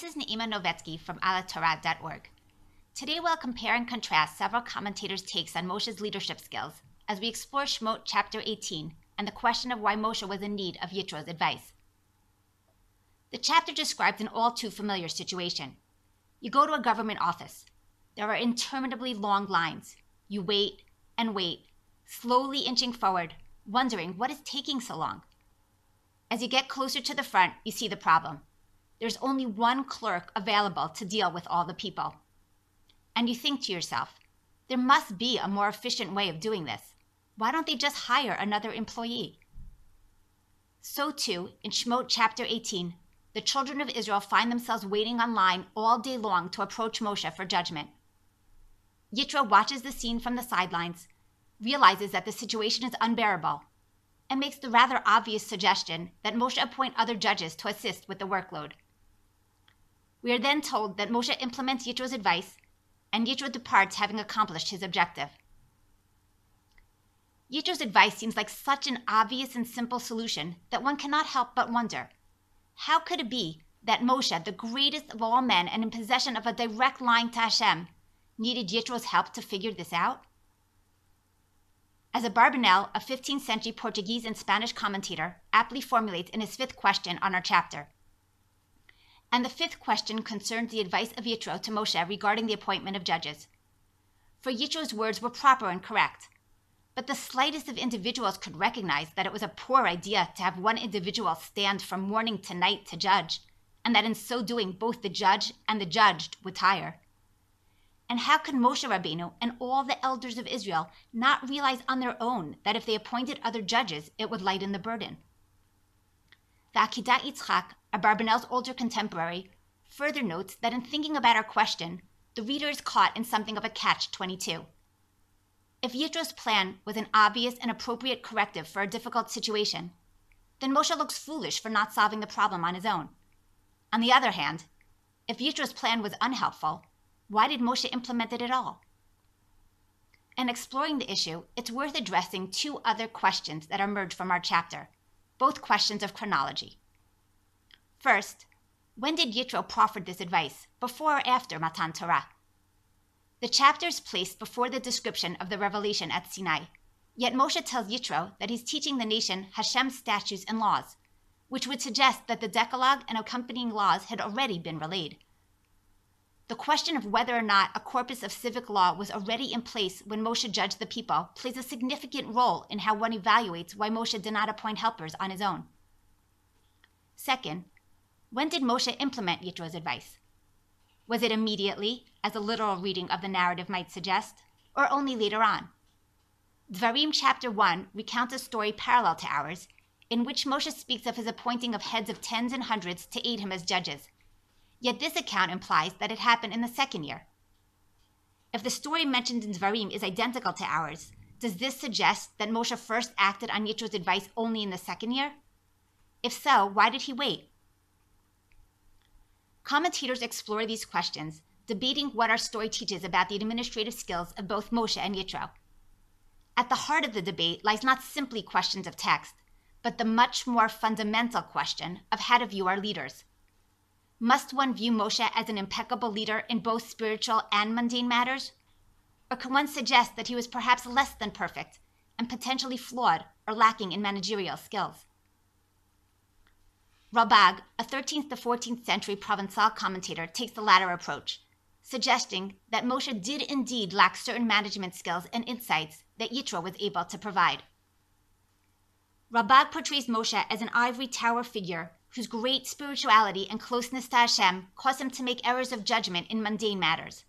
This is Neima Novetsky from ALHATORAH.org. Today we'll compare and contrast several commentators' takes on Moshe's leadership skills as we explore Shemot chapter 18 and the question of why Moshe was in need of Yitro's advice. The chapter describes an all too familiar situation. You go to a government office. There are interminably long lines. You wait and wait, slowly inching forward, wondering what is taking so long. As you get closer to the front, you see the problem. There's only one clerk available to deal with all the people. And you think to yourself, there must be a more efficient way of doing this. Why don't they just hire another employee? So too, in Shemot chapter 18, the children of Israel find themselves waiting online all day long to approach Moshe for judgment. Yitro watches the scene from the sidelines, realizes that the situation is unbearable, and makes the rather obvious suggestion that Moshe appoint other judges to assist with the workload. We are then told that Moshe implements Yitro's advice, and Yitro departs having accomplished his objective. Yitro's advice seems like such an obvious and simple solution that one cannot help but wonder, how could it be that Moshe, the greatest of all men and in possession of a direct line to Hashem, needed Yitro's help to figure this out? As Abarbanel, a 15th century Portuguese and Spanish commentator, aptly formulates in his fifth question on our chapter. And the fifth question concerns the advice of Yitro to Moshe regarding the appointment of judges. For Yitro's words were proper and correct, but the slightest of individuals could recognize that it was a poor idea to have one individual stand from morning to night to judge, and that in so doing both the judge and the judged would tire. And how could Moshe Rabbeinu and all the elders of Israel not realize on their own that if they appointed other judges, it would lighten the burden? The Akedat Yitzchak, Abarbanel's older contemporary, further notes that in thinking about our question, the reader is caught in something of a catch-22. If Yitro's plan was an obvious and appropriate corrective for a difficult situation, then Moshe looks foolish for not solving the problem on his own. On the other hand, if Yitro's plan was unhelpful, why did Moshe implement it at all? In exploring the issue, it's worth addressing two other questions that emerge from our chapter, both questions of chronology. First, when did Yitro proffer this advice, before or after Matan Torah? The chapter is placed before the description of the revelation at Sinai, yet Moshe tells Yitro that he's teaching the nation Hashem's statutes and laws, which would suggest that the Decalogue and accompanying laws had already been relayed. The question of whether or not a corpus of civic law was already in place when Moshe judged the people plays a significant role in how one evaluates why Moshe did not appoint helpers on his own. Second, when did Moshe implement Yitro's advice? Was it immediately, as a literal reading of the narrative might suggest, or only later on? Dvarim chapter 1 recounts a story parallel to ours, in which Moshe speaks of his appointing of heads of tens and hundreds to aid him as judges. Yet this account implies that it happened in the second year. If the story mentioned in Dvarim is identical to ours, does this suggest that Moshe first acted on Yitro's advice only in the second year? If so, why did he wait? Commentators explore these questions, debating what our story teaches about the administrative skills of both Moshe and Yitro. At the heart of the debate lies not simply questions of text, but the much more fundamental question of how to view our leaders. Must one view Moshe as an impeccable leader in both spiritual and mundane matters? Or can one suggest that he was perhaps less than perfect and potentially flawed or lacking in managerial skills? Ralbag, a 13th to 14th century Provençal commentator, takes the latter approach, suggesting that Moshe did indeed lack certain management skills and insights that Yitro was able to provide. Ralbag portrays Moshe as an ivory tower figure whose great spirituality and closeness to Hashem caused him to make errors of judgment in mundane matters.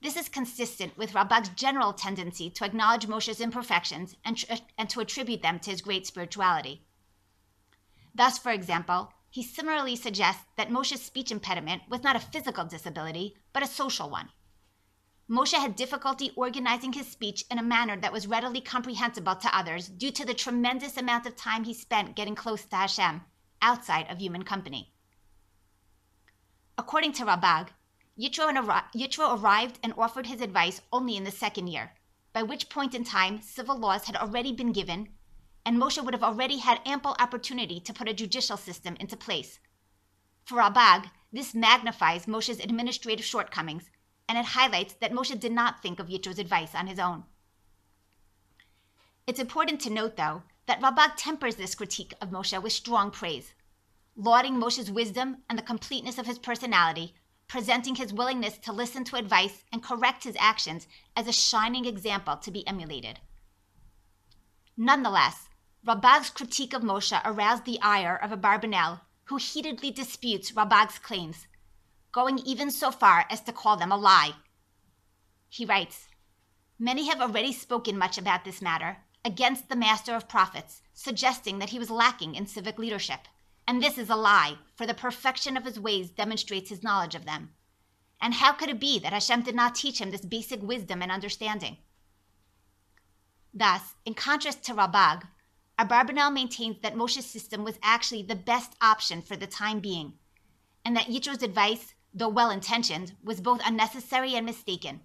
This is consistent with Ralbag's general tendency to acknowledge Moshe's imperfections and to attribute them to his great spirituality. Thus, for example, he similarly suggests that Moshe's speech impediment was not a physical disability, but a social one. Moshe had difficulty organizing his speech in a manner that was readily comprehensible to others due to the tremendous amount of time he spent getting close to Hashem, outside of human company. According to Ralbag, Yitro arrived and offered his advice only in the second year, by which point in time civil laws had already been given and Moshe would have already had ample opportunity to put a judicial system into place. For Ralbag, This magnifies Moshe's administrative shortcomings, and it highlights that Moshe did not think of Yitro's advice on his own. It's important to note, though, that Ralbag tempers this critique of Moshe with strong praise, lauding Moshe's wisdom and the completeness of his personality, presenting his willingness to listen to advice and correct his actions as a shining example to be emulated. Nonetheless, Ralbag's critique of Moshe aroused the ire of Abarbanel, who heatedly disputes Ralbag's claims, going even so far as to call them a lie. He writes, "Many have already spoken much about this matter, against the master of prophets, suggesting that he was lacking in civic leadership. And this is a lie, for the perfection of his ways demonstrates his knowledge of them. And how could it be that Hashem did not teach him this basic wisdom and understanding?" Thus, in contrast to Ralbag, Abarbanel maintains that Moshe's system was actually the best option for the time being, and that Yitro's advice, though well-intentioned, was both unnecessary and mistaken.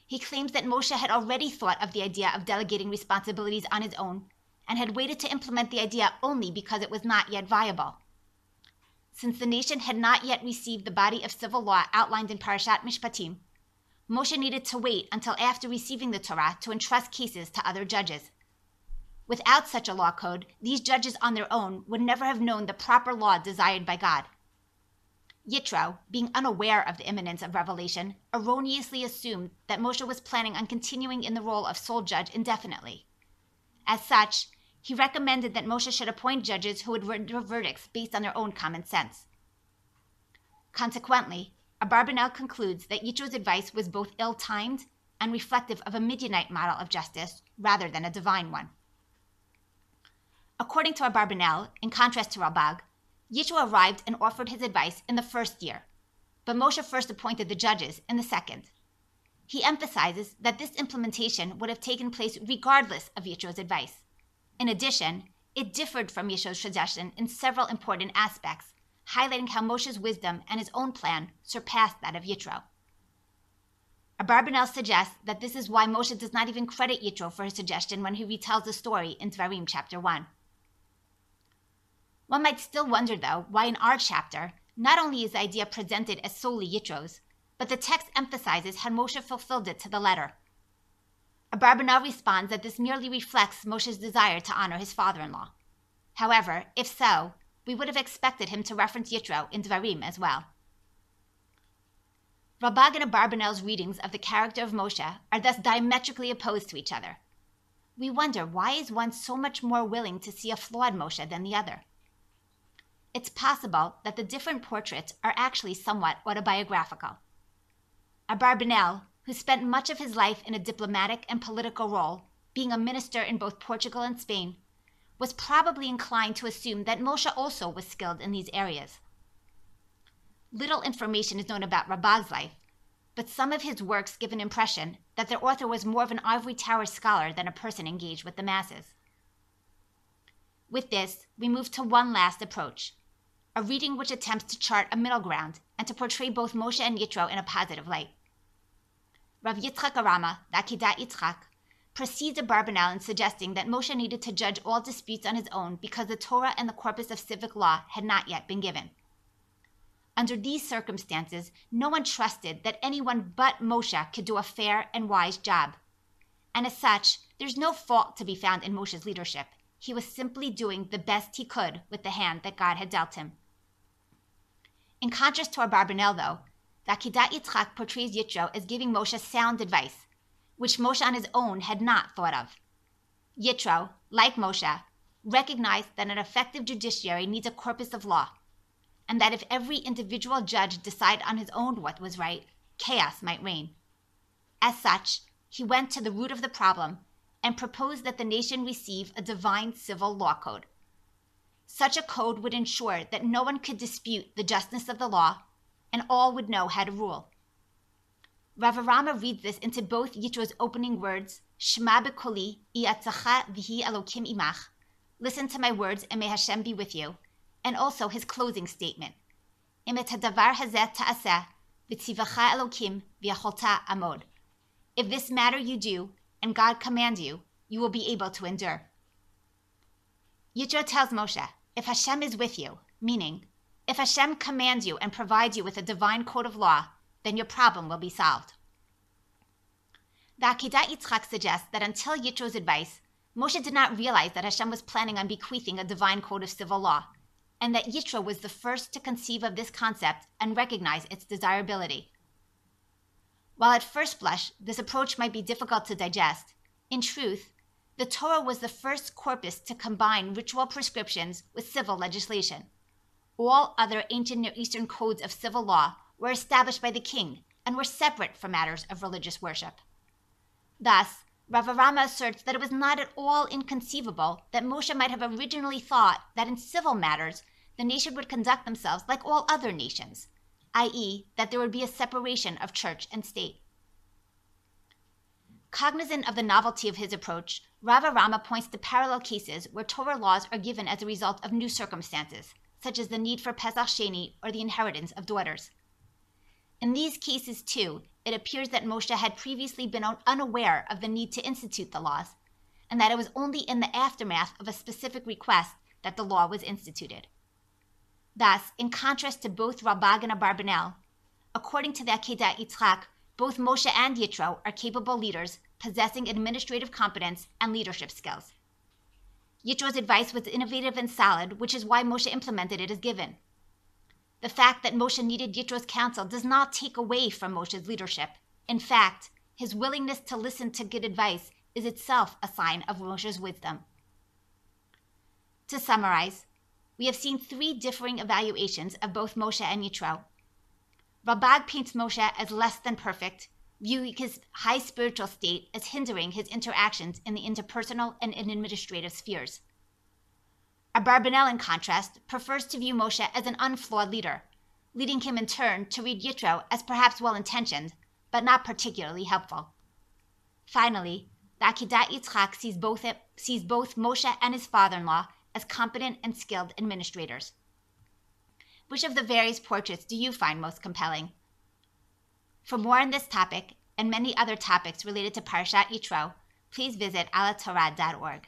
He claims that Moshe had already thought of the idea of delegating responsibilities on his own, and had waited to implement the idea only because it was not yet viable. Since the nation had not yet received the body of civil law outlined in Parashat Mishpatim, Moshe needed to wait until after receiving the Torah to entrust cases to other judges. Without such a law code, these judges on their own would never have known the proper law desired by God. Yitro, being unaware of the imminence of revelation, erroneously assumed that Moshe was planning on continuing in the role of sole judge indefinitely. As such, he recommended that Moshe should appoint judges who would render verdicts based on their own common sense. Consequently, Abarbanel concludes that Yitro's advice was both ill-timed and reflective of a Midianite model of justice rather than a divine one. According to Abarbanel, in contrast to Ralbag, Yitro arrived and offered his advice in the first year, but Moshe first appointed the judges in the second. He emphasizes that this implementation would have taken place regardless of Yitro's advice. In addition, it differed from Yitro's suggestion in several important aspects, highlighting how Moshe's wisdom and his own plan surpassed that of Yitro. Abarbanel suggests that this is why Moshe does not even credit Yitro for his suggestion when he retells the story in Dvarim chapter 1. One might still wonder, though, why in our chapter, not only is the idea presented as solely Yitro's, but the text emphasizes how Moshe fulfilled it to the letter. Abarbanel responds that this merely reflects Moshe's desire to honor his father-in-law. However, if so, we would have expected him to reference Yitro in Dvarim as well. Ralbag and Abarbanel's readings of the character of Moshe are thus diametrically opposed to each other. We wonder, why is one so much more willing to see a flawed Moshe than the other? It's possible that the different portraits are actually somewhat autobiographical. Abarbanel, who spent much of his life in a diplomatic and political role, being a minister in both Portugal and Spain, was probably inclined to assume that Moshe also was skilled in these areas. Little information is known about Ralbag's life, but some of his works give an impression that their author was more of an ivory tower scholar than a person engaged with the masses. With this, we move to one last approach, a reading which attempts to chart a middle ground and to portray both Moshe and Yitro in a positive light. Rav Yitzchak Arama, the Akedat Yitzchak, precedes Abarbanel in suggesting that Moshe needed to judge all disputes on his own because the Torah and the corpus of civic law had not yet been given. Under these circumstances, no one trusted that anyone but Moshe could do a fair and wise job. And as such, there's no fault to be found in Moshe's leadership. He was simply doing the best he could with the hand that God had dealt him. In contrast to Abarbanel, though, the Akedat Yitzchak portrays Yitro as giving Moshe sound advice, which Moshe on his own had not thought of. Yitro, like Moshe, recognized that an effective judiciary needs a corpus of law, and that if every individual judge decided on his own what was right, chaos might reign. As such, he went to the root of the problem and proposed that the nation receive a divine civil law code. Such a code would ensure that no one could dispute the justness of the law, and all would know how to rule. Rav Arama reads this into both Yitro's opening words, Shema b'koli, i'atzacha v'hi Elokim imach, listen to my words and may Hashem be with you, and also his closing statement, Im et hadavar hazeh ta'aseh, v'tzivacha Elokim v'yacholta amod. If this matter you do, and God commands you, you will be able to endure. Yitro tells Moshe, if Hashem is with you, meaning, If Hashem commands you and provides you with a divine code of law, then your problem will be solved. The Akedat Yitzchak suggests that until Yitro's advice, Moshe did not realize that Hashem was planning on bequeathing a divine code of civil law, and that Yitro was the first to conceive of this concept and recognize its desirability. While at first blush, this approach might be difficult to digest, in truth, the Torah was the first corpus to combine ritual prescriptions with civil legislation. All other ancient Near Eastern codes of civil law were established by the king and were separate from matters of religious worship. Thus, Rav Rama asserts that it was not at all inconceivable that Moshe might have originally thought that in civil matters, the nation would conduct themselves like all other nations, i.e., that there would be a separation of church and state. Cognizant of the novelty of his approach, Rav Rama points to parallel cases where Torah laws are given as a result of new circumstances, such as the need for Pesach Sheni or the inheritance of daughters. In these cases, too, it appears that Moshe had previously been unaware of the need to institute the laws, and that it was only in the aftermath of a specific request that the law was instituted. Thus, in contrast to both Rabag and Abarbanel, according to the Akedat Yitzchak, both Moshe and Yitro are capable leaders possessing administrative competence and leadership skills. Yitro's advice was innovative and solid, which is why Moshe implemented it as given. The fact that Moshe needed Yitro's counsel does not take away from Moshe's leadership. In fact, his willingness to listen to good advice is itself a sign of Moshe's wisdom. To summarize, we have seen three differing evaluations of both Moshe and Yitro. Rabag paints Moshe as less than perfect, viewing his high spiritual state as hindering his interactions in the interpersonal and administrative spheres. Abarbanel, in contrast, prefers to view Moshe as an unflawed leader, leading him in turn to read Yitro as perhaps well-intentioned, but not particularly helpful. Finally, the Akedat Yitzchak sees both Moshe and his father-in-law as competent and skilled administrators. Which of the various portraits do you find most compelling? For more on this topic and many other topics related to Parashat Yitro, please visit ALHATORAH.org.